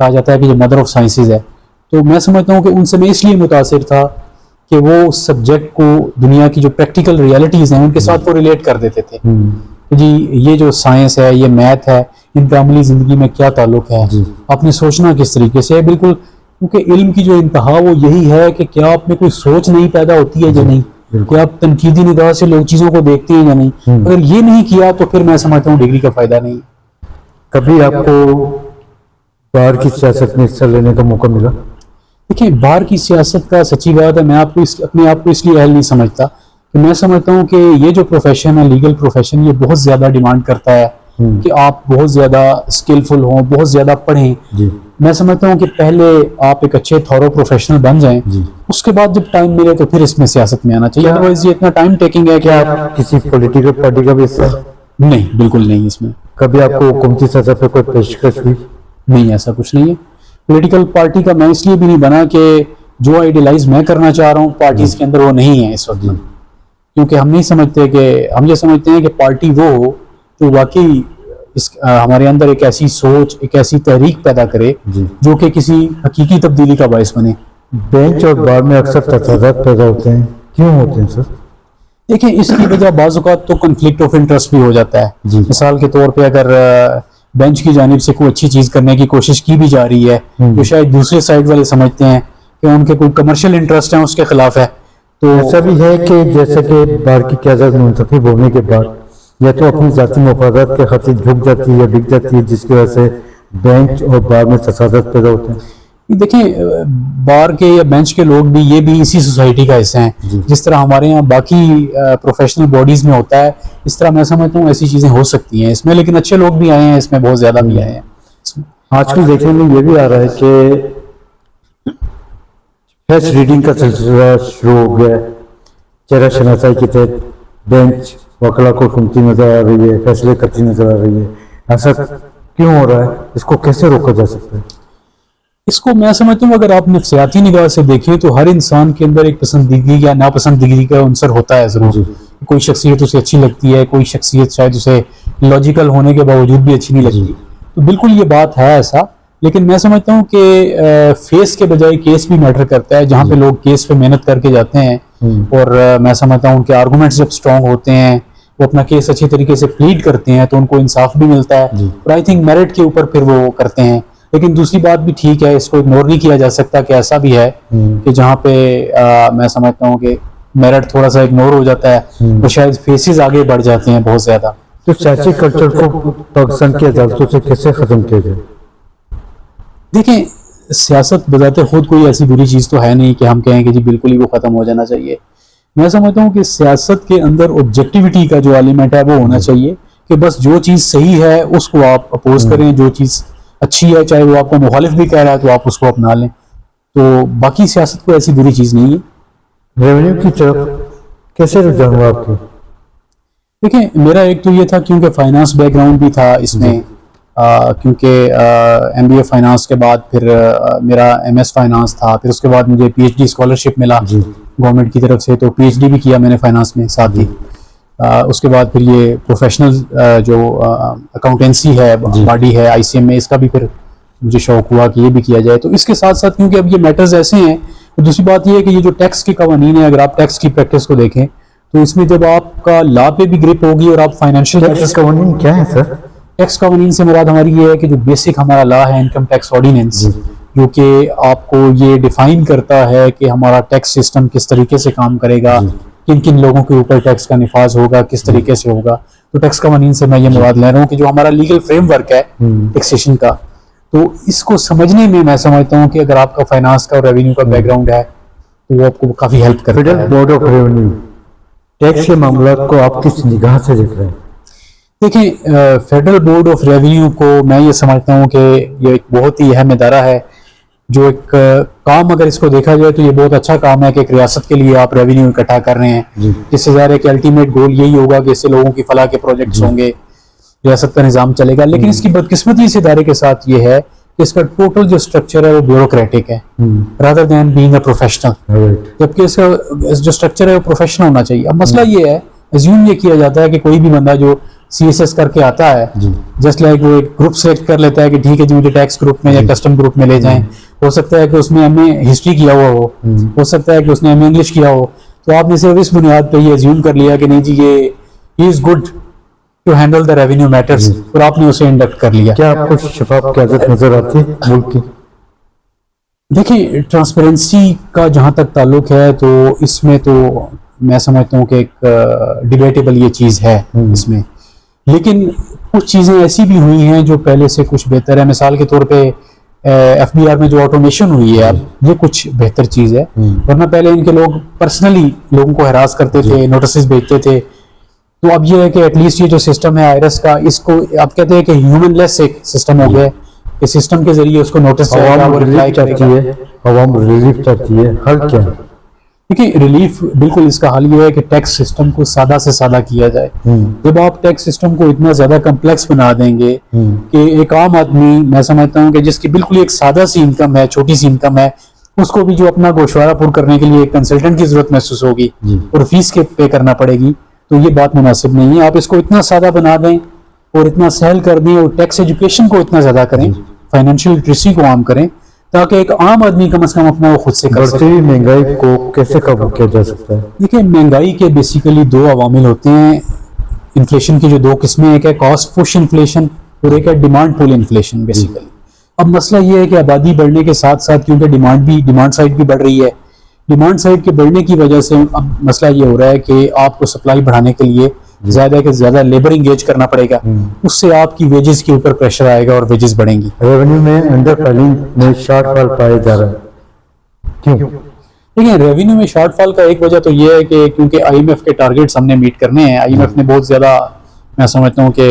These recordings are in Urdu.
کہا جاتا ہے کہ یہ مدر آف سائنسز ہے. تو میں سمجھتا ہوں کہ ان سے میں اس لیے متاثر تھا کہ وہ سبجیکٹ کو دنیا کی جو پریکٹیکل ریالٹیز ہیں ان کے ساتھ وہ ریلیٹ کر دیتے تھے. جی یہ جو سائنس ہے، یہ میتھ ہے، ان کا عملی زندگی میں کیا تعلق ہے، آپ نے سوچنا کس طریقے سے ہے. بالکل، کیونکہ علم کی جو انتہا وہ یہی ہے کہ کیا آپ میں کوئی سوچ نہیں پیدا ہوتی ہے یا نہیں، کیا آپ تنقیدی نگاہ سے لوگ چیزوں کو دیکھتے ہیں یا نہیں. اگر یہ نہیں کیا تو پھر میں سمجھتا ہوں ڈگری کا فائدہ نہیں. کبھی آپ کو باہر کی سیاست میں حصہ لینے کا موقع ملا؟ دیکھیں، باہر کی سیاست کا سچی بات ہے میں اپنے آپ کو اس لیے اہل نہیں سمجھتا کہ میں سمجھتا ہوں کہ یہ جو پروفیشن ہے، لیگل پروفیشن، یہ بہت زیادہ ڈیمانڈ کرتا ہے کہ آپ بہت زیادہ اسکلفل ہوں، بہت زیادہ پڑھیں. میں سمجھتا ہوں کہ پہلے آپ ایک اچھے تھورو پروفیشنل بن جائیں، اس کے بعد جب ٹائم ملے تو پھر اس میں سیاست میں آنا چاہیے. ادروائز یہ اتنا ٹائم ٹیکنگ ہے کہ آپ کسی پولیٹیکل پارٹی کا بھی حصہ؟ نہیں، بالکل نہیں. اس میں کبھی آپ کو حکومتی سطح پہ کوئی پیشکش ہوئی؟ نہیں، ایسا کچھ نہیں ہے. پولیٹیکل پارٹی کا میں اس لیے بھی نہیں بنا کہ جو آئیڈیلائز میں کرنا چاہ رہا ہوں پارٹیز کے اندر وہ نہیں ہے اس وقت. کیونکہ ہم نہیں سمجھتے کہ ہم یہ سمجھتے ہیں کہ پارٹی وہ ہو جو واقعی ہمارے اندر ایک ایسی سوچ، ایک ایسی تحریک پیدا کرے جو کہ کسی حقیقی تبدیلی کا باعث بنے. بینچ اور بار میں اکثر تصادمات پیدا ہوتے ہیں، کیوں ہوتے ہیں سر؟ دیکھیں، اس کی وجہ بعض اوقات تو کنفلکٹ آف انٹرسٹ بھی ہو جاتا ہے. مثال کے طور پہ اگر بینچ کی جانب سے کوئی اچھی چیز کرنے کی کوشش کی بھی جا رہی ہے جو شاید دوسرے سائڈ والے سمجھتے ہیں کہ ان کے کوئی کمرشل انٹرسٹ ہیں، اس کے خلاف ہے. تو ایسا بھی ہے کہ جیسے کہ بار کی قیادت منتخب ہونے کے بعد یا تو اپنی ذاتی مفادات کے خاطر جھک جاتی ہے یا بک جاتی ہے، جس کی وجہ سے بینچ اور بار میں تصادمات پیدا ہوتے ہیں. دیکھیں، بار کے یا بینچ کے لوگ بھی یہ بھی اسی سوسائٹی کا حصہ ہیں. جس طرح ہمارے یہاں باقی پروفیشنل باڈیز میں ہوتا ہے، اس طرح میں سمجھتا ہوں ایسی چیزیں ہو سکتی ہیں اس میں. لیکن اچھے لوگ بھی آئے ہیں اس میں، بہت زیادہ بھی آئے ہیں. آج کل دیکھنے میں یہ بھی آ رہا ہے کہ فیس ریڈنگ کا سلسلہ شروع ہو گیا ہے. چہرہ شناسائی کے تحت بینچ وکلا کو سنتی نظر آ رہی ہے، فیصلے کرتی نظر آ رہی ہے. ایسا کیوں ہو رہا ہے؟ اس کو کیسے روکا جا سکتا ہے؟ اس کو میں سمجھتا ہوں اگر آپ نفسیاتی نگاہ سے دیکھیں تو ہر انسان کے اندر ایک پسندیدگی یا ناپسندیدگی کا عنصر ہوتا ہے ضرور. کوئی شخصیت اسے اچھی لگتی ہے، کوئی شخصیت شاید اسے لاجیکل ہونے کے باوجود بھی اچھی نہیں لگتی. تو بالکل یہ بات ہے ایسا. لیکن میں سمجھتا ہوں کہ فیس کے بجائے کیس بھی میٹر کرتا ہے. جہاں پہ لوگ کیس پہ محنت کر کے جاتے ہیں اور میں سمجھتا ہوں ان کے آرگومنٹس جب اسٹرانگ ہوتے ہیں، وہ اپنا کیس اچھی طریقے سے پلیڈ کرتے ہیں تو ان کو انصاف بھی ملتا ہے. اور آئی تھنک میرٹ کے اوپر پھر وہ کرتے ہیں. لیکن دوسری بات بھی ٹھیک ہے، اس کو اگنور نہیں کیا جا سکتا کہ ایسا بھی ہے کہ جہاں پہ میں سمجھتا ہوں کہ میرٹ تھوڑا سا اگنور ہو جاتا ہے تو شاید فیسز آگے بڑھ جاتے ہیں بہت زیادہ. تو سیاسی کلچر کو پاکستان کی عدالتوں سے کیسے ختم کیا جائے؟ دیکھیں، سیاست بذات خود کوئی ایسی بری چیز تو ہے نہیں کہ ہم کہیں کہ جی بالکل ہی وہ ختم ہو جانا چاہیے. میں سمجھتا ہوں کہ سیاست کے اندر آبجیکٹیوٹی کا جو ایلیمنٹ ہے وہ ہونا چاہیے کہ بس جو چیز صحیح ہے اس کو آپ اپوز کریں، جو چیز اچھی ہے چاہے وہ آپ کو مخالف بھی کہہ رہا ہے تو آپ اس کو اپنا لیں. تو باقی سیاست کوئی ایسی بری چیز نہیں ہے. ریونیو کی طرف کیسے رجحان ہوا آپ کو؟ دیکھیں، میرا ایک تو یہ تھا کیونکہ فائنانس بیک گراؤنڈ بھی تھا اس میں، کیونکہ ایم بی اے فائنانس کے بعد پھر میرا ایم ایس فائنانس تھا. پھر اس کے بعد مجھے پی ایچ ڈی اسکالرشپ ملا گورنمنٹ کی طرف سے، تو پی ایچ ڈی بھی کیا میں نے فائنانس میں ساتھ ہی. اس کے بعد پھر یہ پروفیشنل جو اکاؤنٹنسی ہے باڈی ہے آئی سی ایم میں، اس کا بھی پھر مجھے شوق ہوا کہ یہ بھی کیا جائے. تو اس کے ساتھ ساتھ کیونکہ اب یہ میٹرز ایسے ہیں. دوسری بات یہ ہے کہ یہ جو ٹیکس کے قوانین ہیں، اگر آپ ٹیکس کی پریکٹس کو دیکھیں تو اس میں جب آپ کا لا پہ بھی گرپ ہوگی اور آپ فائنینشیل ٹیکس قوانین کیا ہے سر؟ ٹیکس قوانین سے مراد ہماری یہ ہے کہ جو بیسک ہمارا لا ہے انکم ٹیکس آرڈیننس، جو کہ آپ کو یہ ڈیفائن کرتا ہے کہ ہمارا ٹیکس سسٹم کس طریقے سے کام کرے گا، کن کن لوگوں کے اوپر ٹیکس کا نفاذ ہوگا، کس طریقے سے ہوگا. تو ٹیکس قوانین سے میں یہ مراد لے رہا ہوں کہ جو ہمارا لیگل فریم ورک ہے ٹیکسیشن کا، تو اس کو سمجھنے میں سمجھتا ہوں کہ اگر آپ کا فائنانس کا اور ریونیو کا بیک گراؤنڈ ہے تو وہ آپ کو کافی ہیلپ کرتا ہے. Federal Board of Revenue tax کے معاملات کو آپ کس نگاہ سے دیکھ رہے ہیں؟ دیکھیں، فیڈرل بورڈ آف ریونیو کو میں یہ سمجھتا ہوں کہ یہ ایک بہت ہی اہم ادارہ ہے. جو ایک کام اگر اس کو دیکھا جائے تو یہ بہت اچھا کام ہے کہ ایک ریاست کے لیے آپ ریونیو اکٹھا کر رہے ہیں، جس سے ظاہر ہے کہ الٹیمیٹ گول یہی ہوگا کہ اس سے لوگوں کی فلاح کے پروجیکٹس ہوں گے، ریاست کا نظام چلے گا. لیکن اس کی بدقسمتی اس ادارے کے ساتھ یہ ہے کہ اس کا ٹوٹل جو اسٹرکچر ہے وہ بیوروکریٹک ہے rather than being a professional, جبکہ اس کا جو اسٹرکچر ہے وہ پروفیشنل ہونا چاہیے. اب مسئلہ یہ ہے، ایزیوم یہ کیا جاتا ہے کہ کوئی بھی بندہ جو CSS کر کے آتا ہے, جی جسٹ لائک وہ ایک گروپ سلیکٹ کر لیتا ہے کہ ٹھیک ہے جی مجھے ٹیکس گروپ میں یا کسٹم گروپ میں لے جائیں. ہو سکتا ہے کہ اس میں ایم اے ہسٹری کیا ہوا ہو سکتا ہے کہ اس نے ایم اے انگلش کیا ہو, تو آپ نے صرف اس بنیاد پہ یہ ایزیوم کر لیا کہ نہیں جی یہ ہی is good to handle the revenue matters, اور آپ نے اسے انڈکٹ کر لیا. کیا آپ کو شفاف قیادت نظر آتی ہے ملک کی؟ دیکھیے ٹرانسپیرنسی کا جہاں تک تعلق ہے تو اس میں تو میں سمجھتا ہوں کہ ایک ڈیبیٹیبل یہ چیز ہے اس میں, لیکن کچھ چیزیں ایسی بھی ہوئی ہیں جو پہلے سے کچھ بہتر ہے. مثال کے طور پہ FBR میں جو آٹومیشن ہوئی ہے اب یہ کچھ بہتر چیز ہے, ورنہ پہلے ان کے لوگ پرسنلی لوگوں کو ہراس کرتے تھے, نوٹسز بھیجتے تھے. تو اب یہ ہے کہ ایٹ لیسٹ یہ جو سسٹم ہے آئرس کا, اس کو آپ کہتے ہیں کہ ہیومن لیس ایک سسٹم ہو گیا ہے, اس سسٹم کے ذریعے اس کو نوٹس عوام ریلیف چاہتی ہے, عوام ریلیف چاہتی ہے, حل کیا ہے؟ دیکھیے ریلیف بالکل اس کا حل یہ ہے کہ ٹیکس سسٹم کو سادہ سے سادہ کیا جائے. جب آپ ٹیکس سسٹم کو اتنا زیادہ کمپلیکس بنا دیں گے کہ ایک عام آدمی, میں سمجھتا ہوں کہ جس کی بالکل ایک سادہ سی انکم ہے, چھوٹی سی انکم ہے, اس کو بھی جو اپنا گوشوارہ پور کرنے کے لیے ایک کنسلٹنٹ کی ضرورت محسوس ہوگی اور فیس کے پے کرنا پڑے گی, تو یہ بات مناسب نہیں ہے. آپ اس کو اتنا سادہ بنا دیں اور اتنا سہل کر دیں اور ٹیکس ایجوکیشن کو اتنا زیادہ کریں, فائنینشیل لٹریسی کو عام کریں, تاکہ ایک عام آدمی کم از کم اپنا وہ خود سے کر سکے. بڑھتی ہوئی مہنگائی کو کیسے قابو کیا جا سکتا ہے؟ دیکھیں مہنگائی کے بیسیکلی دو عوامل ہوتے ہیں. انفلیشن کی جو دو قسمیں, ایک ہے کاسٹ پش انفلیشن اور ایک ہے ڈیمانڈ پول انفلیشن بیسیکلی. اب مسئلہ یہ ہے کہ آبادی بڑھنے کے ساتھ ساتھ کیونکہ ڈیمانڈ سائڈ بھی بڑھ رہی ہے, ڈیمانڈ سائڈ کے بڑھنے کی وجہ سے اب مسئلہ یہ ہو رہا ہے کہ آپ کو سپلائی بڑھانے کے لیے زیادہ کہ زیادہ لیبر انگیج کرنا پڑے گا, اس سے آپ کی ویجز کے اوپر پریشر آئے گا اور ویجز بڑھیں گی. ریونیو میں انڈر فائلنگ میں شارٹ فال پایا جا رہا ہے, کیوں؟ دیکھیں ریونیو میں شارٹ فال کا ایک وجہ تو یہ ہے کہ کیونکہ IMF کے ٹارگیٹس ہم نے میٹ کرنے ہیں. IMF نے بہت زیادہ میں سمجھتا ہوں کہ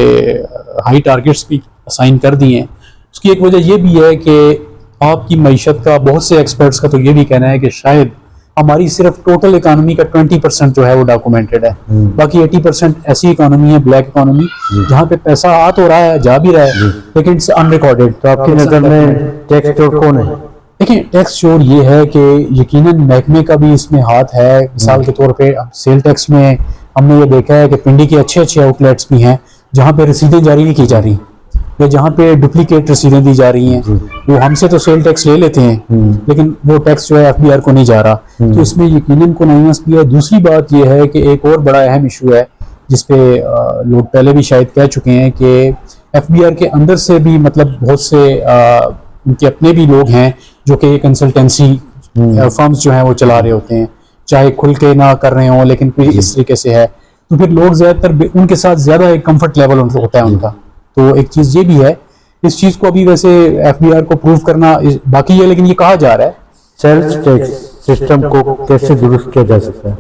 ہائی ٹارگیٹس بھی اسائن کر دیے ہیں. اس کی ایک وجہ یہ بھی ہے کہ آپ کی معیشت کا, بہت سے ایکسپرٹس کا تو یہ بھی کہنا ہے کہ شاید ہماری صرف ٹوٹل اکانومی کا 20% جو ہے وہ ڈاکومنٹڈ ہے, باقی 80% ایسی اکانومی ہے, بلیک اکانومی, جہاں پہ پیسہ آ تو رہا ہے, جا بھی رہا ہے, لیکن اٹس ان ریکارڈیڈ. تو آپ کی نظر میں ٹیکس چور کون ہے؟ دیکھیں ٹیکس چور یہ ہے کہ یقیناً محکمے کا بھی اس میں ہاتھ ہے. مثال کے طور پہ سیل ٹیکس میں ہم نے یہ دیکھا ہے کہ پنڈی کے اچھے آؤٹ لیٹس بھی ہیں جہاں پہ رسیدیں جاری نہیں کی جا رہی, یا جہاں پہ ڈپلیکیٹ رسیدیں دی جا رہی ہیں. وہ ہم سے تو سیل ٹیکس لے لیتے ہیں لیکن وہ ٹیکس جو ہے FBR کو نہیں جا رہا, تو اس میں یقیناً کو ناقص بھی ہے. دوسری بات یہ ہے کہ ایک اور بڑا اہم ایشو ہے جس پہ لوگ پہلے بھی شاید کہہ چکے ہیں کہ FBR کے اندر سے بھی مطلب بہت سے ان کے اپنے بھی لوگ ہیں جو کہ کنسلٹنسی فرمز جو ہیں وہ چلا رہے ہوتے ہیں, چاہے کھل کے نہ کر رہے ہوں لیکن کوئی اس طریقے سے ہے, تو پھر لوگ زیادہ تر ان کے ساتھ زیادہ ایک کمفرٹ لیول ہوتا ہے ان کا. تو ایک چیز یہ بھی ہے, اس چیز کو ابھی ویسے FBR کو پروف کرنا باقی ہے, لیکن یہ کہا جا رہا ہے. سیلز ٹیکس سسٹم کو کیسے درست کیا جا سکتا ہے؟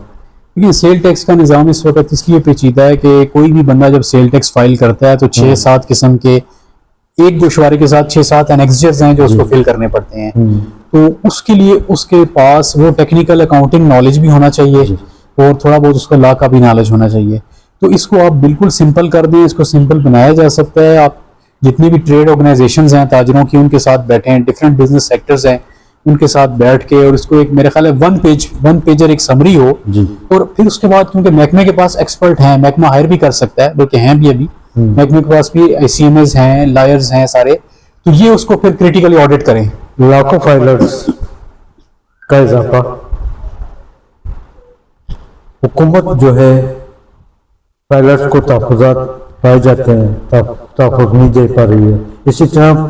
دیکھیے سیل ٹیکس کا نظام اس وقت اس لیے پیچیدہ ہے کہ کوئی بھی بندہ جب سیل ٹیکس فائل کرتا ہے تو 6-7 قسم کے ایک گوشوارے کے ساتھ 6-7 انیکسچرز ہیں جو اس کو فل کرنے پڑتے ہیں. تو اس کے لیے اس کے پاس وہ ٹیکنیکل اکاؤنٹنگ نالج بھی ہونا چاہیے اور تھوڑا بہت اس کا لا کا بھی نالج ہونا چاہیے. تو اس کو آپ بالکل سمپل کر دیں, اس کو سمپل بنایا جا سکتا ہے. آپ جتنی بھی ٹریڈ آرگنائزیشنز ہیں تاجروں کی, ان کے ساتھ بیٹھیں, ڈفرینٹ بزنس سیکٹرز ہیں ان کے ساتھ بیٹھ کے, اور اس کو ایک میرے خیال ہے ون پیجر ایک سمری ہو, اور پھر اس کے بعد کیونکہ محکمے کے پاس ایکسپرٹ ہیں, محکمہ ہائر بھی کر سکتا ہے, بلکہ ہیں بھی ابھی محکمے کے پاس بھی ICMAs ہیں, لائرز ہیں سارے, تو یہ اس کو پھر کریٹیکلی آڈٹ کریں. لاکھوں فائلرز کا اضافہ, حکومت جو ہے فائلرز کو تحفظات پائے جاتے ہیں, تحفظ نہیں دے پا رہی ہے. اسی طرح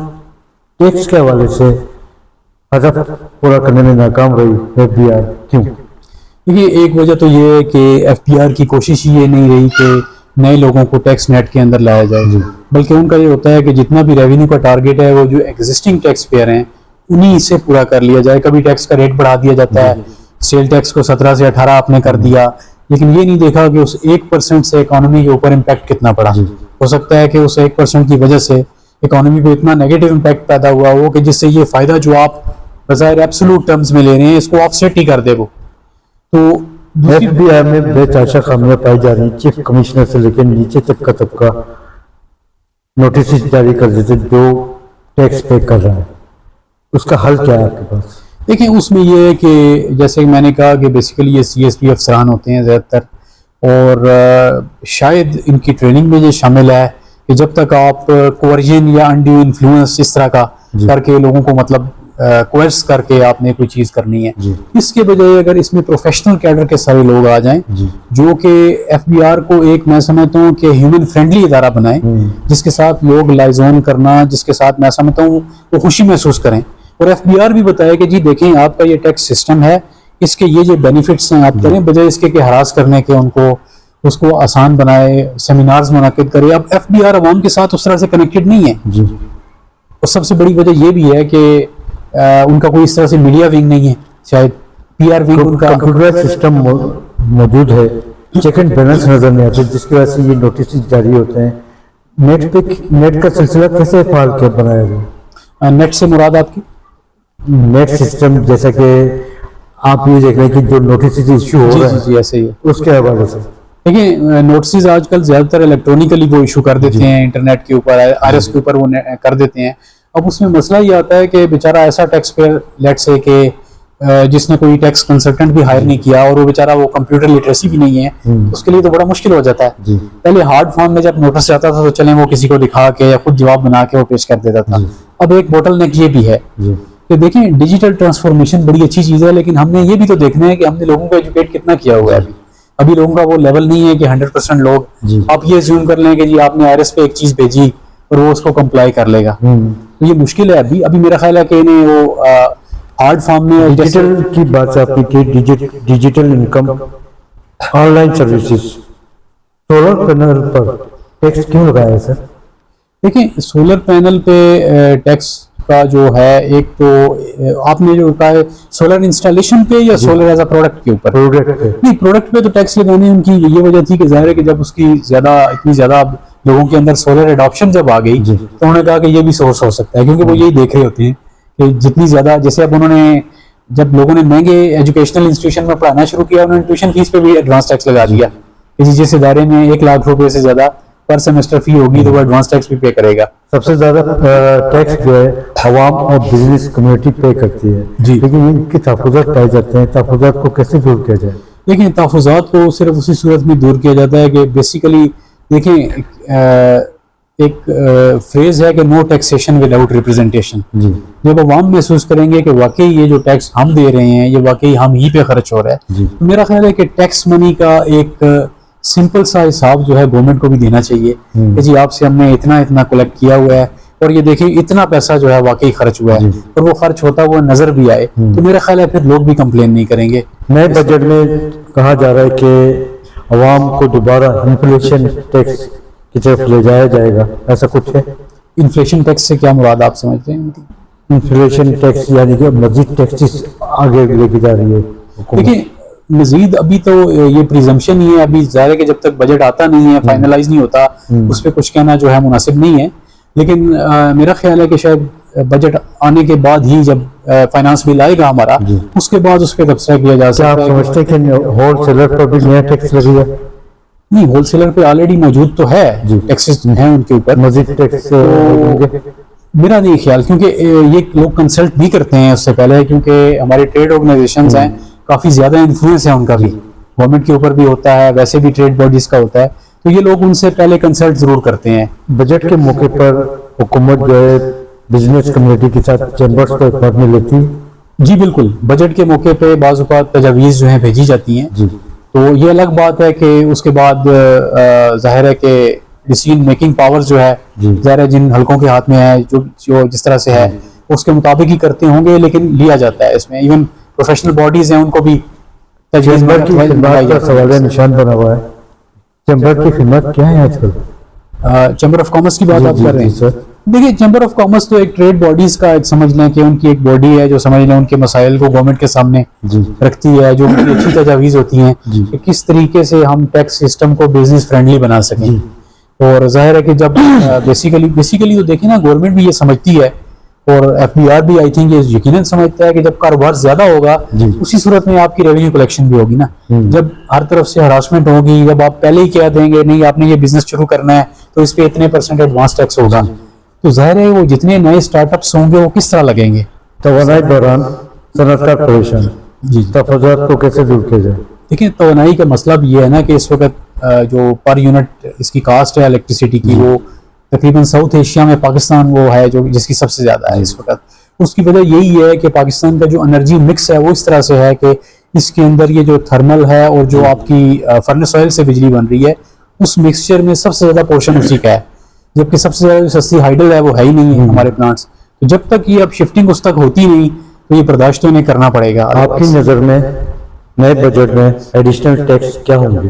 ٹیکس کے حوالے سے ہدف پورا کرنے میں ناکام رہی FBR, کیوں؟ دیکھیے ایک وجہ تو یہ ہے کہ FBR کی کوشش یہ نہیں رہی کہ نئے لوگوں کو ٹیکس نیٹ کے اندر لایا جائے, بلکہ ان کا یہ ہوتا ہے کہ جتنا بھی ریونیو کا ٹارگیٹ ہے وہ جو ایگزسٹنگ ٹیکس پیئر ہیں انہی سے پورا کر لیا جائے. کبھی ٹیکس کا ریٹ بڑھا دیا جاتا ہے, سیل ٹیکس کو 17 سے 18 آپ نے کر دیا, لیکن یہ نہیں دیکھا کہ اس 1% سے اکانومی کے اوپر امپیکٹ کتنا پڑا. ہو سکتا ہے کہ اس 1% کی وجہ سے اکانومی پہ اتنا نیگیٹو امپیکٹ پیدا ہوا ہو کہ جس سے یہ فائدہ جو آپ بظاہر ایبسولوٹ ٹرمز میں لے رہے ہیں اس کو آف سیٹ ہی کر دے وہ. تو FBR میں بے تحاشا خامیاں پائی جا رہی ہیں. چیف کمشنر سے لے کے نیچے تک کا طبقہ نوٹس جاری کر دیتے جو ٹیکس پے کر رہا ہے, اس کا حل کیا ہے آپ کے پاس؟ دیکھیں اس میں یہ ہے کہ جیسے میں نے کہا کہ بیسیکلی یہ CSP افسران ہوتے ہیں زیادہ تر, اور شاید ان کی ٹریننگ میں یہ شامل ہے کہ جب تک آپ کوورژن یا انڈیو انفلوئنس اس طرح کا کر کے لوگوں کو مطلب کوئرس کر کے آپ نے کوئی چیز کرنی ہے، اس کے بجائے اگر اس میں پروفیشنل کیڈر کے سارے لوگ آ جائیں جو کہ ایف بی آر کو ایک میں سمجھتا ہوں کہ ہیومن فرینڈلی ادارہ بنائیں، جس کے ساتھ لوگ لائزون کرنا، جس کے ساتھ میں سمجھتا ہوں وہ خوشی محسوس کریں، اور ایف بی آر بھی بتائے کہ جی دیکھیں آپ کا یہ ٹیکس سسٹم ہے، اس کے یہ بینیفٹس ہیں آپ کریں، بجائے اس کے کہ ہراس کرنے کے ان کو اس کو آسان بنائے، سیمینارز منعقد کرے۔ اب ایف بی آر عوام کے ساتھ اس طرح سے کنیکٹڈ نہیں ہے، اور سب سے بڑی وجہ یہ بھی ہے کہ ان کا کوئی اس طرح سے میڈیا ونگ نہیں ہے، شاید پی آر ونگ ان کا کمپیوٹر سسٹم موجود ہے، چیک اینڈ بیلنس نظر نہیں آتے، جس کی وجہ سے یہ نوٹسز جاری ہوتے ہیں۔ نیٹ کا سلسلہ کیسے فعال کیا بنایا گیا؟ نیٹ سے مراد آپ کی نیٹ سسٹم، جیسا کہ آپ یہ دیکھ رہے ہیں کہ جو نوٹسز ایشو ہو رہا جی ایسے ہی ہے۔ اس کے حوالے سے دیکھیں نوٹسز آج کل زیادہ تر الیکٹرانکلی وہ ایشو کر دیتے ہیں، انٹرنیٹ کے اوپر، آر ایس کے اوپر وہ کر دیتے ہیں۔ اب اس میں مسئلہ یہ آتا ہے کہ بیچارہ ایسا ٹیکس پیئر لیٹ سے کہ جس نے کوئی ٹیکس کنسلٹنٹ بھی ہائر نہیں کیا اور وہ بیچارہ وہ کمپیوٹر لٹریسی بھی نہیں ہے، اس کے لیے تو بڑا مشکل ہو جاتا ہے۔ پہلے ہارڈ فارم میں جب نوٹس جاتا تھا تو چلیں وہ کسی کو دکھا کے یا خود جواب بنا کے وہ پیش کر دیتا تھا۔ اب ایک بوٹل نیک یہ بھی ہے کہ دیکھیں ڈیجیٹل ٹرانسفارمیشن بڑی اچھی چیز ہے، لیکن ہم نے یہ بھی تو دیکھنا ہے کہ ہم نے لوگوں کو ایجوکیٹ کتنا کیا ہوا ہے۔ ابھی لوگوں کا وہ لیول نہیں ہے کہ 100% لوگ آپ یہ زیوم کر لیں کہ جی آپ نے آر ایس پہ ایک چیز بھیجی اور وہ اس کو کمپلائی کر لے گا، تو یہ مشکل ہے۔ ابھی میرا خیال ہے کہ انہیں وہ ہارڈ فارم میں ڈیجیٹل کی بات سے آپ کی digital income, online services, solar panel پر ٹیکس کیوں لگایا ہے سر؟ دیکھیں سولر پینل پہ ٹیکس کا جو ہے، ایک تو آپ نے جو کہا ہے سولر انسٹالیشن پہ یا سولر ایز اے پروڈکٹ کے اوپر؟ نہیں، پروڈکٹ پہ تو ٹیکس لگانے ان کی یہ وجہ تھی کہ ظاہر ہے کہ جب اس کی اتنی زیادہ لوگوں کے اندر سولر اڈاپشن جب آ گئی تو انہوں نے کہا کہ یہ بھی سورس ہو سکتا ہے، کیونکہ وہ یہی دیکھ رہے ہوتے ہیں کہ جتنی زیادہ، جیسے اب انہوں نے جب لوگوں نے مہنگے ایجوکیشنل انسٹیٹیوشن میں پڑھانا شروع کیا، انہوں نے ٹیوشن فیس پہ بھی ایڈوانس ٹیکس لگا دیا، جس ادارے میں 1 لاکھ روپے سے زیادہ پر سیمسٹر فی ہوگی تو وہ ایڈوانس ٹیکس بھی پے کرے گا۔ سب سے زیادہ ٹیکس جو ہے عوام اور بزنس کمیونٹی پے کرتی ہے، لیکن ان کی تحفظات پائے جاتے ہیں، تحفظات کو کیسے دور کیا جائے؟ دیکھیں تحفظات کو صرف اسی صورت میں دور کیا جاتا ہے کہ بیسیکلی دیکھیں ایک فریز ہے کہ نو ٹیکسیشن وداؤٹ ریپرزنٹیشن۔ جب عوام محسوس کریں گے کہ واقعی یہ جو ٹیکس ہم دے رہے ہیں یہ واقعی ہم ہی پہ خرچ ہو رہا ہے، تو میرا خیال ہے کہ ٹیکس منی کا ایک سمپل سا حساب جو ہے گورنمنٹ کو بھی دینا چاہیے کہ جی آپ سے ہم نے اتنا کلیکٹ کیا ہوا ہے اور یہ دیکھیں اتنا پیسہ جو ہے واقعی خرچ ہوا ہے، اور وہ خرچ ہوتا ہوا نظر بھی آئے، تو میرا خیال ہے پھر لوگ بھی کمپلین نہیں کریں گے۔ نئے بجٹ میں کہا جا رہا ہے کہ عوام کو دوبارہ انفلیشن ٹیکس کی طرف لے جایا جائے گا، ایسا کچھ ہے؟ انفلیشن ٹیکس سے کیا مراد آپ سمجھتے ہیں؟ انفلیشن ٹیکس یعنی کہ مزید ٹیکسز آگے لے کے جا رہی ہے حکومت۔ دیکھیں مزید ابھی تو یہ پریزمپشن ہی ہے، ابھی ظاہر ہے کہ جب تک بجٹ آتا نہیں ہے، فائنلائز نہیں ہوتا، اس پہ کچھ کہنا جو ہے مناسب نہیں ہے، لیکن میرا خیال ہے کہ شاید بجٹ آنے کے بعد ہی جب فائنانس بل آئے گا ہمارا، اس کے بعد اس پہ تبصرہ کیا جا کیا آپ سکتا ہے۔ سمجھتے ہیں کہ ہول سیلر پر بھی نیا ٹیکس لگے گا؟ نہیں، ہول سیلر پہ آلریڈی موجود تو ہے، ٹیکسز ہیں ان کے اوپر، مزید ٹیکس لگیں گے؟ میرا نہیں خیال، کیونکہ یہ لوگ کنسلٹ بھی کرتے ہیں اس سے پہلے، کیونکہ ہمارے ٹریڈ آرگنائزیشنز ہیں، کافی زیادہ انفلوئنس ہے ان کا بھی، گورنمنٹ کے اوپر بھی ہوتا ہے، ویسے بھی ٹریڈ باڈیز کا ہوتا ہے، تو یہ لوگ ان سے پہلے کنسلٹ ضرور کرتے ہیں۔ بجٹ کے موقع پر حکومت جو ہے بزنس کمیونٹی کے ساتھ چیمبرز کو اعتماد میں لیتی ہے؟ جی بالکل، بجٹ کے موقع پہ بعض اوقات تجاویز جو ہیں بھیجی جاتی ہیں، تو یہ الگ بات ہے کہ اس کے بعد ظاہر ہے کہ ڈیسیژن میکنگ پاور جو ہے ظاہر ہے جن حلقوں کے ہاتھ میں ہے، جو جس طرح سے ہے اس کے مطابق ہی کرتے ہوں گے، لیکن لیا جاتا ہے اس میں، ایون پروفیشنل باڈیز ہیں ان کو بھی تجویز چیمبر کی خدمات کا سوال نشان بنا ہوا ہے، چیمبر کی خدمات کیا ہیں آج کل؟ چیمبر آف کامرس کی بات آپ کر رہے ہیں؟ دیکھیے چیمبر آف کامرس تو ایک ٹریڈ باڈیز کا ایک سمجھ لیں کہ ان کی ایک باڈی ہے جو سمجھ لیں ان کے مسائل کو گورنمنٹ کے سامنے رکھتی ہے، جو ان کی اچھی تجاویز ہوتی ہیں کہ کس طریقے سے ہم ٹیکس سسٹم کو بزنس فرینڈلی بنا سکیں، اور ظاہر ہے کہ جب بیسیکلی تو دیکھیں نا گورنمنٹ بھی یہ سمجھتی ہے اور ایف بی آر بھی آئی تھنک یہ یقیناً سمجھتا ہے کہ جب کاروبار زیادہ ہوگا اسی صورت میں آپ کی ریونیو کلیکشن بھی ہوگی نا، جب ہر طرف سے ہراسمنٹ ہوگی، جب آپ پہلے ہی کہہ دیں گے نہیں آپ نے یہ بزنس شروع کرنا ہے تو اس پہ اتنے % ایڈوانس ٹیکس ہوگا، تو ظاہر ہے وہ جتنے نئے اسٹارٹ اپس ہوں گے وہ کس طرح لگیں گے۔ توانائی دوران صنعت کار پریشان، تحفظات کو کیسے دور کیا جائے؟ دیکھیں توانائی کا مسئلہ بھی یہ ہے نا کہ اس وقت جو پر یونٹ اس کی کاسٹ ہے الیکٹریسٹی کی وہ تقریباً ساؤتھ ایشیا میں پاکستان وہ ہے جو جس کی سب سے زیادہ ہے اس وقت. اس کی وجہ یہی ہے کہ پاکستان کا جو انرجی مکس ہے وہ اس طرح سے ہے کہ اس کے اندر یہ جو تھرمل ہے اور جو آپ کی فرنس آئل سے بجلی بن رہی ہے اس مکسچر میں سب سے زیادہ پورشن اسی کا ہے, جبکہ سب سے زیادہ سستی ہائیڈل ہے وہ ہے ہی نہیں ہے ہمارے پلانٹس. تو جب تک یہ اب شفٹنگ اس تک ہوتی نہیں تو یہ برداشت انہیں کرنا پڑے گا. آپ کی نظر میں نئے بجٹ میں ایڈیشنل ٹیکس کیا ہوں گے؟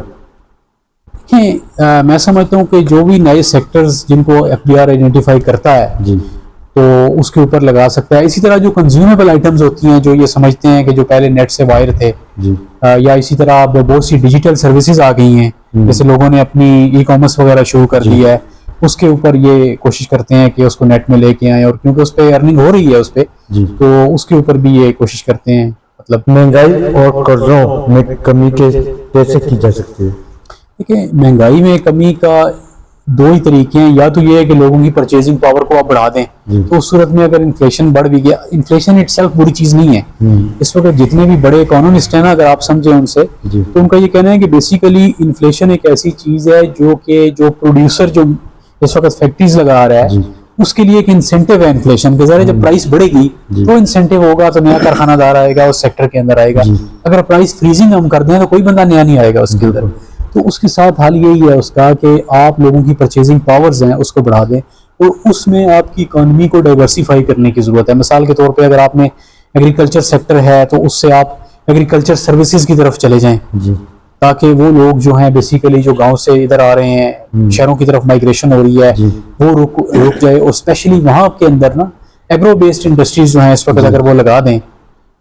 میں سمجھتا ہوں کہ جو بھی نئے سیکٹرز جن کو ایف بی آر آئیڈینٹیفائی کرتا ہے جی تو اس کے اوپر لگا سکتا ہے. اسی طرح جو کنزیومیبل آئٹمز ہوتی ہیں جو یہ سمجھتے ہیں کہ جو پہلے نیٹ سے وائر تھے جی یا اسی طرح اب بہت سی ڈیجیٹل سروسز آ گئی ہیں جیسے لوگوں نے اپنی ای کامرس وغیرہ شروع کر دی ہے, اس کے اوپر یہ کوشش کرتے ہیں کہ اس کو نیٹ میں لے کے آئیں, اور کیونکہ اس پہ ارننگ ہو رہی ہے اس پہ جی تو اس کے اوپر بھی یہ کوشش کرتے ہیں. مطلب مہنگائی اور قرضوں میں کمی کیسے کی جا سکتی ہے؟ دیکھیں مہنگائی میں کمی کا دو ہی طریقے ہیں, یا تو یہ ہے کہ لوگوں کی پرچیزنگ پاور کو آپ بڑھا دیں تو اس صورت میں اگر انفلیشن بڑھ بھی گیا, انفلیشن اٹ سیلف بری چیز نہیں ہے. اس وقت جتنے بھی بڑے اکانومسٹ ہیں نا اگر آپ سمجھیں ان سے تو ان کا یہ کہنا ہے کہ بیسیکلی انفلیشن ایک ایسی چیز ہے جو پروڈیوسر جو اس وقت فیکٹریز لگا رہا ہے اس کے لیے ایک انسینٹیو ہے انفلیشن کے ذریعے. جب پرائس بڑھے گی تو انسینٹیو ہوگا تو نیا کارخانہ دار آئے گا اس سیکٹر کے اندر آئے گا. اگر پرائس فریزنگ ہم کر دیں تو کوئی بندہ نیا نہیں آئے گا اس کے اندر. تو اس کے ساتھ حال یہی ہے اس کا کہ آپ لوگوں کی پرچیزنگ پاورز ہیں اس کو بڑھا دیں, اور اس میں آپ کی اکانومی کو ڈائیورسیفائی کرنے کی ضرورت ہے. مثال کے طور پہ اگر آپ نے ایگریکلچر سیکٹر ہے تو اس سے آپ ایگریکلچر سروسز کی طرف چلے جائیں تاکہ وہ لوگ جو ہیں بیسیکلی جو گاؤں سے ادھر آ رہے ہیں شہروں کی طرف مائگریشن ہو رہی ہے وہ رک جائے, اور اسپیشلی وہاں کے اندر نا ایگرو بیسڈ انڈسٹریز جو ہیں اس وقت اگر وہ لگا دیں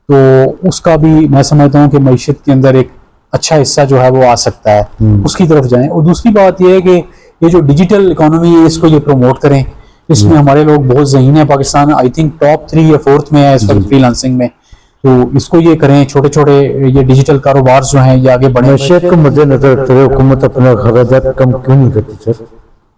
تو اس کا بھی میں سمجھتا ہوں کہ معیشت کے اندر ایک اچھا حصہ جو ہے وہ آ سکتا ہے, اس کی طرف جائیں. اور دوسری بات یہ ہے کہ یہ جو ڈیجیٹل اکانومی ہے اس کو یہ پروموٹ کریں. اس میں ہمارے لوگ بہت ذہین ہیں, پاکستان آئی تھنک ٹاپ 3 یا 4 میں ہے اس وقت فری لانسنگ میں, تو اس کو یہ کریں. چھوٹے چھوٹے یہ ڈیجیٹل کاروبار جو ہیں یہ آگے بڑھیں. معیشت کو مد نظر رکھتے ہوئے حکومت اپنے اخراجات کم کیوں نہیں کرتی سر؟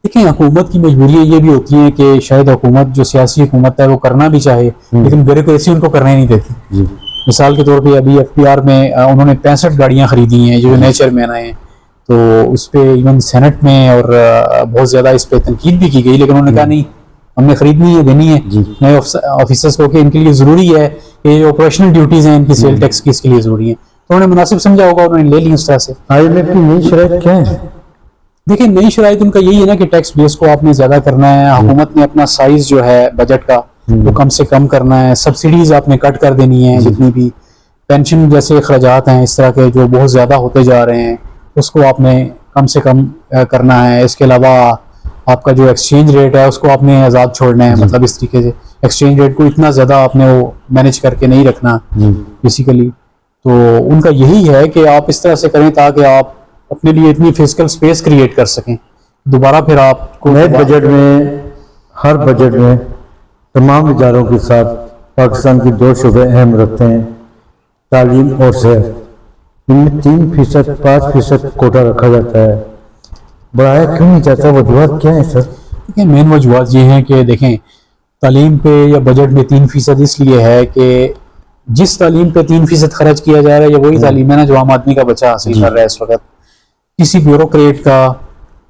دیکھیں حکومت کی مجبوریاں یہ بھی ہوتی ہیں کہ شاید حکومت جو سیاسی حکومت ہے وہ کرنا بھی چاہے لیکن بیوروکریسی ان کو کرنے نہیں دیتی. مثال کے طور پہ ابھی ایف پی آر میں انہوں نے 65 گاڑیاں خریدی ہیں جو نئے چیئرمین آئے ہیں, تو اس پہ ایون سینٹ میں اور بہت زیادہ اس پہ تنقید بھی کی گئی, لیکن انہوں نے کہا نہیں ہم نے خریدنی ہے, دینی ہے نئے آفیسرس کو کہ ان کے لیے ضروری ہے کہ جو آپریشنل ڈیوٹیز ہیں ان کی سیل ٹیکس کی اس کے لیے ضروری ہیں, تو انہوں نے مناسب سمجھا ہوگا, انہوں نے لے لی اس طرح سے. IMF کی نئی شرائط کیا ہے؟ دیکھیں نئی شرائط ان کا یہی ہے نا کہ ٹیکس بیس کو آپ نے زیادہ کرنا ہے, حکومت نے اپنا سائز جو ہے بجٹ کا وہ کم سے کم کرنا ہے, سبسڈیز آپ نے کٹ کر دینی ہے, جتنی بھی پینشن جیسے اخراجات ہیں اس طرح کے جو بہت زیادہ ہوتے جا رہے ہیں اس کو آپ نے کم سے کم کرنا ہے. اس کے علاوہ آپ کا جو ایکسچینج ریٹ ہے اس کو آپ نے آزاد چھوڑنا ہے, مطلب اس طریقے سے ایکسچینج ریٹ کو اتنا زیادہ آپ نے وہ مینیج کر کے نہیں رکھنا بیسیکلی. تو ان کا یہی ہے کہ آپ اس طرح سے کریں تاکہ آپ اپنے لیے اتنی فزیکل سپیس کریٹ کر سکیں. دوبارہ پھر آپ کو نئے بجٹ میں ہر بجٹ میں تمام اداروں کے ساتھ پاکستان کی 2 شعبے اہم رکھتے ہیں, تعلیم اور صحت. ان میں 3% 5% کوٹا رکھا جاتا ہے, بڑھایا کیوں نہیں جاتا؟ وجوہات کیا ہیں سر؟ مین وجوہات یہ ہیں کہ دیکھیں تعلیم پہ یا بجٹ میں 3% اس لیے ہے کہ جس تعلیم پہ 3% خرچ کیا جا رہا ہے یہ وہی تعلیم ہے نا جو عام آدمی کا بچہ حاصل کر رہا ہے اس وقت. کسی بیوروکریٹ کا,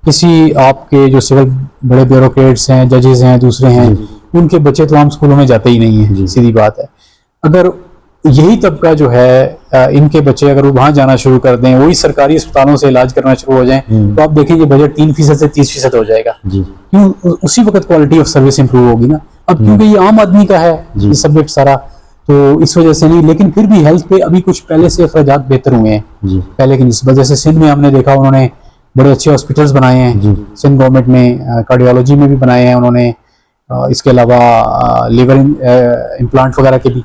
کسی آپ کے جو سول بڑے بیوروکریٹس ہیں, ججز ہیں, دوسرے ہیں, ان کے بچے تو عام اسکولوں میں جاتے ہی نہیں ہیں, سیدھی بات ہے. اگر یہی طبقہ جو ہے ان کے بچے اگر وہاں جانا شروع کر دیں, وہی سرکاری اسپتالوں سے علاج کرنا شروع ہو جائیں تو آپ دیکھیں کہ بجٹ 3% سے 30% ہو جائے گا. کیوں؟ اسی وقت کوالٹی آف سروس امپروو ہوگی نا. اب کیونکہ یہ عام آدمی کا ہے یہ سبجیکٹ سارا, تو اس وجہ سے نہیں, لیکن پھر بھی ہیلتھ پہ ابھی کچھ پہلے سے اخراجات بہتر ہوئے ہیں پہلے کی نسبت. جیسے سندھ میں ہم نے دیکھا انہوں نے بڑے اچھے ہاسپٹلس بنائے ہیں, سندھ گورنمنٹ میں کارڈیالوجی میں بھی بنائے ہیں انہوں نے, اس کے علاوہ لیور امپلانٹ وغیرہ کے بھی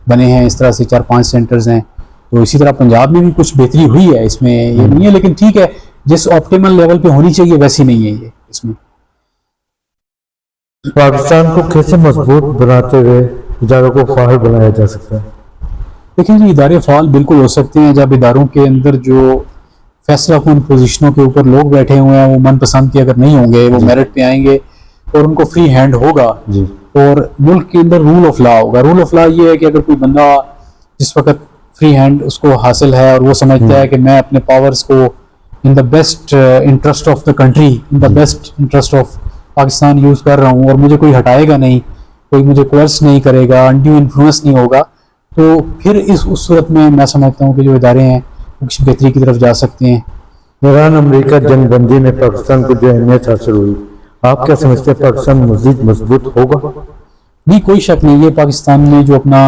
بنے ہیں, اس طرح سے 4-5 سینٹرز ہیں. تو اسی طرح پنجاب میں بھی کچھ بہتری ہوئی ہے, اس میں یہ نہیں ہے, لیکن ٹھیک ہے جس آپٹیمل لیول پہ ہونی چاہیے ویسی نہیں ہے یہ. اس میں پاکستان کو کیسے مضبوط بناتے ہوئے اداروں کو فعال بنایا جا سکتا ہے؟ دیکھیں جی ادارے فعال بالکل ہو سکتے ہیں جب اداروں کے اندر جو فیصلہ کن پوزیشنوں کے اوپر لوگ بیٹھے ہوئے ہیں وہ من پسند کے اگر نہیں ہوں گے, وہ میرٹ پہ آئیں گے اور ان کو فری ہینڈ ہوگا, اور ملک کے اندر رول آف لا ہوگا. رول آف لا یہ ہے کہ اگر کوئی بندہ جس وقت فری ہینڈ اس کو حاصل ہے اور وہ سمجھتا ہے کہ میں اپنے پاورز کو in the best interest of the country, in the best interest of Pakistan use کر رہا ہوں اور مجھے کوئی ہٹائے گا نہیں، کوئی مجھے کوئرس نہیں کرے گا، انڈیو انفلوئنس نہیں ہوگا، تو پھر اس صورت میں سمجھتا ہوں کہ جو ادارے ہیں وہ کسی بہتری کی طرف جا سکتے ہیں۔ ایران امریکہ جنگ بندی میں پاکستان کو جو اہمیت حاصل ہوئی، آپ کیا سمجھتے ہیں پاکستان مزید مضبوط ہوگا؟ نہیں، کوئی شک نہیں، یہ پاکستان نے جو اپنا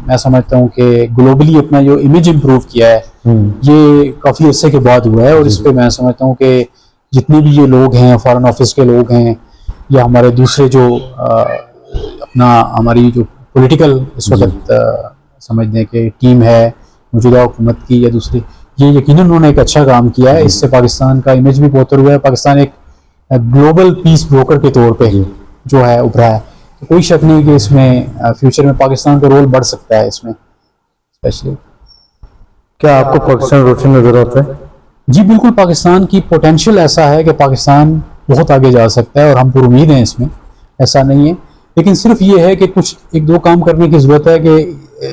میں سمجھتا ہوں کہ گلوبلی اپنا جو امیج امپروو کیا ہے یہ کافی عرصے کے بعد ہوا ہے، اور اس پہ میں سمجھتا ہوں کہ جتنے بھی یہ لوگ ہیں، فارن آفس کے لوگ ہیں یا ہمارے دوسرے جو اپنا ہماری جو پولیٹیکل اس وقت سمجھ دیں کہ ٹیم ہے موجودہ حکومت کی یا دوسری، یہ یقیناً انہوں نے ایک اچھا کام کیا ہے، اس سے پاکستان کا امیج بھی بہتر ہوا ہے، پاکستان ایک گلوبل پیس بروکر کے طور پہ جو ہے ابھرا ہے، تو کوئی شک نہیں کہ اس میں فیوچر میں پاکستان کا رول بڑھ سکتا ہے اس میں اسپیشلی۔ کیا آپ کو پاکستان روشن نظر آتا ہے؟ جی بالکل، پاکستان کی پوٹینشیل ایسا ہے کہ پاکستان بہت آگے جا سکتا ہے اور ہم پر امید ہیں اس میں، ایسا نہیں ہے، لیکن صرف یہ ہے کہ کچھ ایک دو کام کرنے کی ضرورت ہے کہ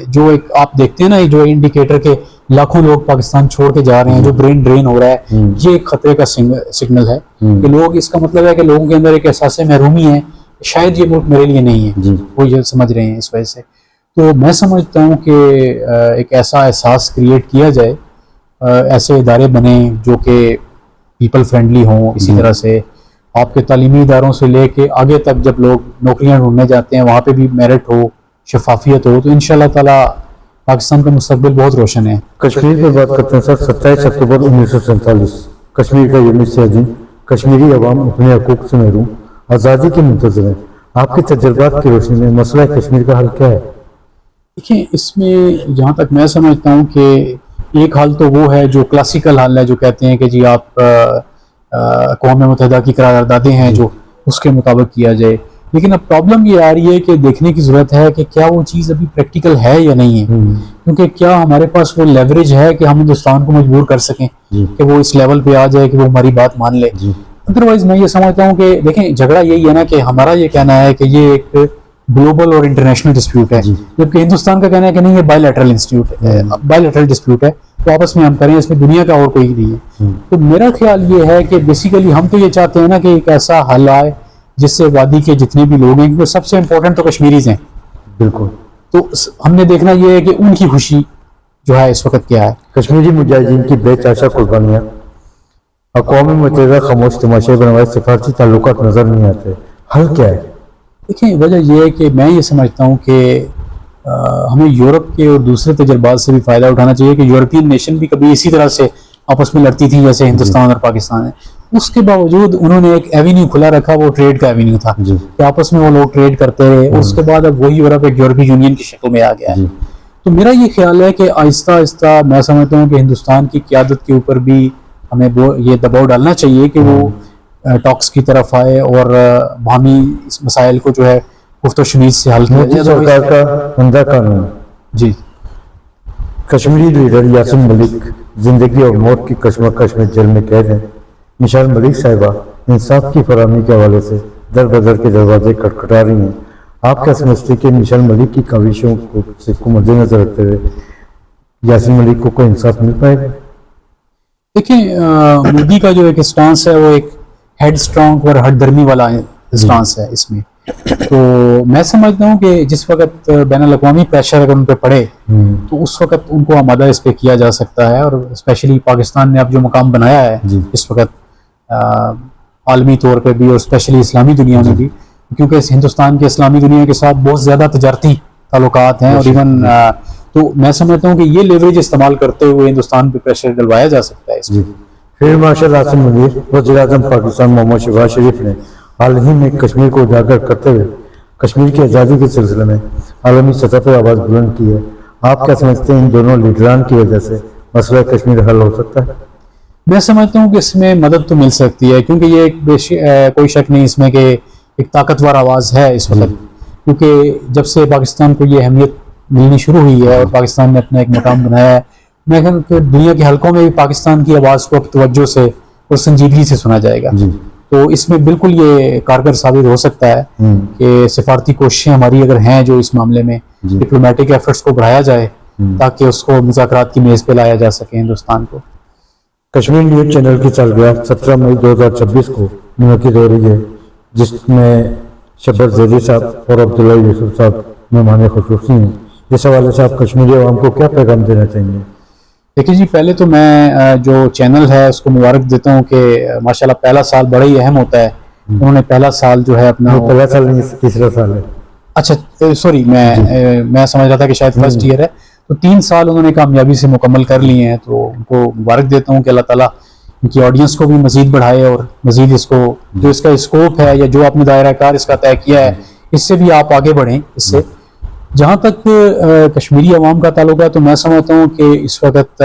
جو ایک آپ دیکھتے ہیں نا جو انڈیکیٹر کے لاکھوں لوگ پاکستان چھوڑ کے جا رہے ہیں، جو برین ڈرین ہو رہا ہے، یہ ایک خطرے کا سگنل ہے کہ لوگ، اس کا مطلب ہے کہ لوگوں کے اندر ایک احساس محرومی ہے، شاید یہ ملک میرے لیے نہیں ہے، وہ یہ سمجھ رہے ہیں اس وجہ سے۔ تو میں سمجھتا ہوں کہ ایک ایسا احساس کریٹ کیا جائے، ایسے ادارے بنیں جو کہ پیپل فرینڈلی ہوں، اسی طرح سے آپ کے تعلیمی اداروں سے لے کے آگے تک جب لوگ نوکریاں ڈھونڈنے جاتے ہیں وہاں پہ بھی میرٹ ہو، شفافیت ہو، تو انشاءاللہ تعالیٰ پاکستان کا مستقبل بہت روشن ہے۔ کشمیر پہ بات کرتے ہیں سر، 27 اکتوبر 1947 کشمیر کا یوم دن، کشمیری عوام اپنے حقوق سے محروم، آزادی کے منتظر ہیں، آپ کے تجربات کی روشنی میں مسئلہ کشمیر کا حل کیا ہے؟ دیکھیں، اس میں جہاں تک میں سمجھتا ہوں کہ ایک حل تو وہ ہے جو کلاسیکل حل ہے، جو کہتے ہیں کہ جی آپ اقوام متحدہ کی قراردادیں ہیں جو اس کے مطابق کیا جائے، لیکن اب پرابلم یہ آ رہی ہے کہ دیکھنے کی ضرورت ہے کہ کیا وہ چیز ابھی پریکٹیکل ہے یا نہیں ہے، کیونکہ کیا ہمارے پاس وہ لیوریج ہے کہ ہم ہندوستان کو مجبور کر سکیں کہ وہ اس لیول پہ آ جائے کہ وہ ہماری بات مان لے۔ ادروائز میں یہ سمجھتا ہوں کہ دیکھیں، جھگڑا یہی ہے نا کہ ہمارا یہ کہنا ہے کہ یہ ایک گلوبل اور انٹرنیشنل ڈسپیوٹ ہے، جبکہ ہندوستان کا کہنا ہے کہ نہیں، یہ بائی لیٹرل ڈسپیوٹ ہے، تو آپس میں ہم کریں، اس میں دنیا کا اور کوئی نہیں ہے۔ تو میرا خیال یہ ہے کہ بیسیکلی ہم تو یہ چاہتے ہیں نا کہ ایک ایسا حل آئے جس سے وادی کے جتنے بھی لوگ ہیں، کیونکہ سب سے امپورٹنٹ تو کشمیریز ہیں، بالکل، تو ہم نے دیکھنا یہ ہے کہ ان کی خوشی جو ہے اس وقت کیا ہے۔ کشمیری مجاہدین کی بے چاشا قربانیاں، اقوام متحدہ خاموش تماشے بنوائے، سفارتی تعلقات نظر نہیں آتے، حل کیا ہے؟ دیکھیں، وجہ یہ ہے کہ میں یہ سمجھتا ہوں کہ ہمیں یورپ کے اور دوسرے تجربات سے بھی فائدہ اٹھانا چاہیے کہ یورپین نیشن بھی کبھی اسی طرح سے آپس میں لڑتی تھی جیسے ہندوستان اور پاکستان ہے، اس کے باوجود انہوں نے ایک ایوینیو کھلا رکھا، وہ ٹریڈ کا ایوینیو تھا کہ آپس میں وہ لوگ ٹریڈ کرتے رہے، اس کے بعد اب وہی یورپ ایک یورپی یونین کی شکل میں آ گیا ہے۔ تو میرا یہ خیال ہے کہ آہستہ آہستہ میں سمجھتا ہوں کہ ہندوستان کی قیادت کے اوپر بھی ہمیں یہ دباؤ ڈالنا چاہیے کہ وہ ٹاکس کی طرف آئے اور باہمی اس مسائل کو جو ہے گفت و شنید سے حل کیا جائے۔ سرکار کا عمدہ قانون، جی، کشمیری لیڈر یاسین ملک زندگی اور موت کی کشمکش میں جیل میں قید ہیں، مشال ملک صاحبہ انصاف کی فراہمی کے حوالے سے در بدر کے دروازے کھٹکھٹا رہی ہیں، آپ کیا سمجھتے ہیں کہ مشال ملک کی کاوشوں کو مد نظر رکھتے ہوئے یاسین ملک کو کوئی انصاف مل پائے گا؟ دیکھیں، مودی کا جو ایک اسٹانس ہے وہ ایک ہیڈ اسٹرانگ اور ہٹ درمی والا اسٹانس ہے اس میں، تو میں سمجھتا ہوں کہ جس وقت بین الاقوامی پریشر اگر ان پہ پڑے تو اس وقت ان کو آمادہ اس پہ کیا جا سکتا ہے، اور اسپیشلی پاکستان نے اب جو مقام بنایا ہے اس وقت عالمی طور پہ بھی اور اسپیشلی اسلامی دنیا میں بھی، کیونکہ ہندوستان کے اسلامی دنیا کے ساتھ بہت زیادہ تجارتی تعلقات ہیں، اور ایون تو میں سمجھتا ہوں کہ یہ لیوریج استعمال کرتے ہوئے ہندوستان پہ پریشر ڈلوایا جا سکتا ہے اس میں۔ فیلڈ مارشل عاصم منیر، وزیر اعظم پاکستان محمد شہباز شریف نے حال ہی میں کشمیر کو اجاگر کرتے ہوئے کشمیر کی آزادی کے سلسلے میں عالمی سطح پر آواز بلند کی ہے، آپ کیا سمجھتے ہیں ان دونوں لیڈران کی وجہ سے مسئلہ کشمیر حل ہو سکتا ہے؟ میں سمجھتا ہوں کہ اس میں مدد تو مل سکتی ہے، کیونکہ یہ ایک کوئی شک نہیں اس میں کہ ایک طاقتور آواز ہے اس وقت، کیونکہ جب سے پاکستان کو یہ اہمیت ملنی شروع ہوئی ہے اور پاکستان نے اپنا ایک مقام بنایا ہے، میں کہوں کہ دنیا کے حلقوں میں بھی پاکستان کی آواز کو اب توجہ سے اور سنجیدگی سے سنا جائے گا، تو اس میں بالکل یہ کارگر ثابت ہو سکتا ہے کہ سفارتی کوششیں ہماری اگر ہیں جو اس معاملے میں ڈپلومیٹک ایفرٹس کو بڑھایا جائے تاکہ اس کو مذاکرات کی میز پہ لایا جا سکے ہندوستان کو. کشمیر نیوز چینل کی سالگرہ 17 مئی 2026 کو منعقد ہو رہی ہے، جس میں شبر زیدی صاحب اور عبداللہ یوسف صاحب مہمان خصوصی ہیں. اس حوالے سے آپ کشمیری عوام کو کیا پیغام دینا چاہیں گے؟ دیکھیے جی، پہلے تو میں جو چینل ہے اس کو مبارک دیتا ہوں کہ ماشاءاللہ پہلا سال بڑا ہی اہم ہوتا ہے. انہوں نے پہلا سال جو ہے اپنا پہلا سال نہیں، تیسرا سال ہے. اچھا سوری، میں سمجھ رہا تھا کہ شاید فرسٹ ایئر ہے. تو 3 سال انہوں نے کامیابی سے مکمل کر لیے ہیں، تو ان کو مبارک دیتا ہوں کہ اللہ تعالیٰ ان کی آڈینس کو بھی مزید بڑھائے اور مزید اس کو جو اس کا اسکوپ ہے یا جو آپ نے دائرہ کار اس کا طے کیا ہے اس سے بھی آپ آگے بڑھیں. اس سے جہاں تک کشمیری عوام کا تعلق ہے تو میں سمجھتا ہوں کہ اس وقت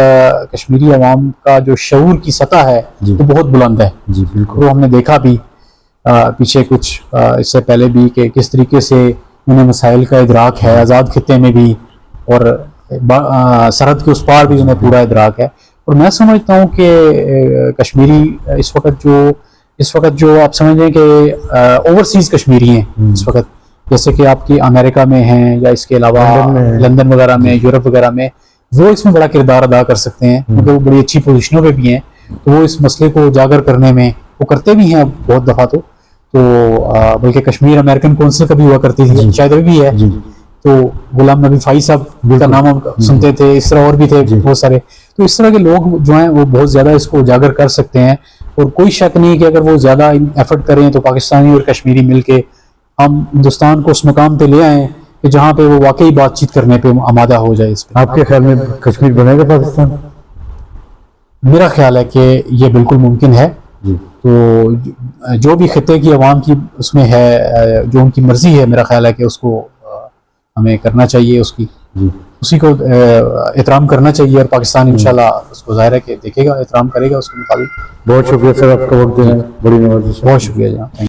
کشمیری عوام کا جو شعور کی سطح ہے وہ بہت بلند ہے. جی بالکل. وہ ہم نے دیکھا بھی پیچھے کچھ اس سے پہلے بھی کہ کس طریقے سے انہیں مسائل کا ادراک ہے، آزاد خطے میں بھی اور سرحد کے اس پار بھی انہیں پورا ادراک ہے. اور میں سمجھتا ہوں کہ کشمیری اس وقت جو آپ سمجھیں کہ اوورسیز کشمیری ہیں اس وقت، جیسے کہ آپ کی امریکہ میں ہیں یا اس کے علاوہ لندن وغیرہ میں، یورپ وغیرہ میں، وہ اس میں بڑا کردار ادا کر سکتے ہیں کیونکہ وہ بڑی اچھی پوزیشنوں پہ بھی ہیں. تو وہ اس مسئلے کو اجاگر کرنے میں وہ کرتے بھی ہیں بہت دفعہ. تو بلکہ کشمیر امریکن کونسل کا بھی ہوا کرتی تھی، شاید ابھی بھی ہے. تو غلام نبی فائی صاحب کا نام ہم سنتے تھے، اس طرح اور بھی تھے بہت سارے. تو اس طرح کے لوگ جو ہیں وہ بہت زیادہ اس کو اجاگر کر سکتے ہیں. اور کوئی شک نہیں کہ اگر وہ زیادہ ایفرٹ کریں تو پاکستانی اور کشمیری مل کے ہم ہندوستان کو اس مقام پہ لے آئیں کہ جہاں پہ وہ واقعی بات چیت کرنے پہ آمادہ ہو جائے. اس پہ آپ کے خیال میں کشمیر بنے گا پاکستان؟ میرا خیال ہے کہ یہ بالکل ممکن ہے. تو جو بھی خطے کی عوام کی اس میں ہے، جو ان کی مرضی ہے، میرا خیال ہے کہ اس کو ہمیں کرنا چاہیے، اسی کو احترام کرنا چاہیے. اور پاکستان انشاءاللہ اس کو ظاہر ہے کہ دیکھے گا، احترام کرے گا اس کے مطابق. بہت شکریہ سر آپ کا وقت دینا، بڑی نوازش. بہت شکریہ جناب.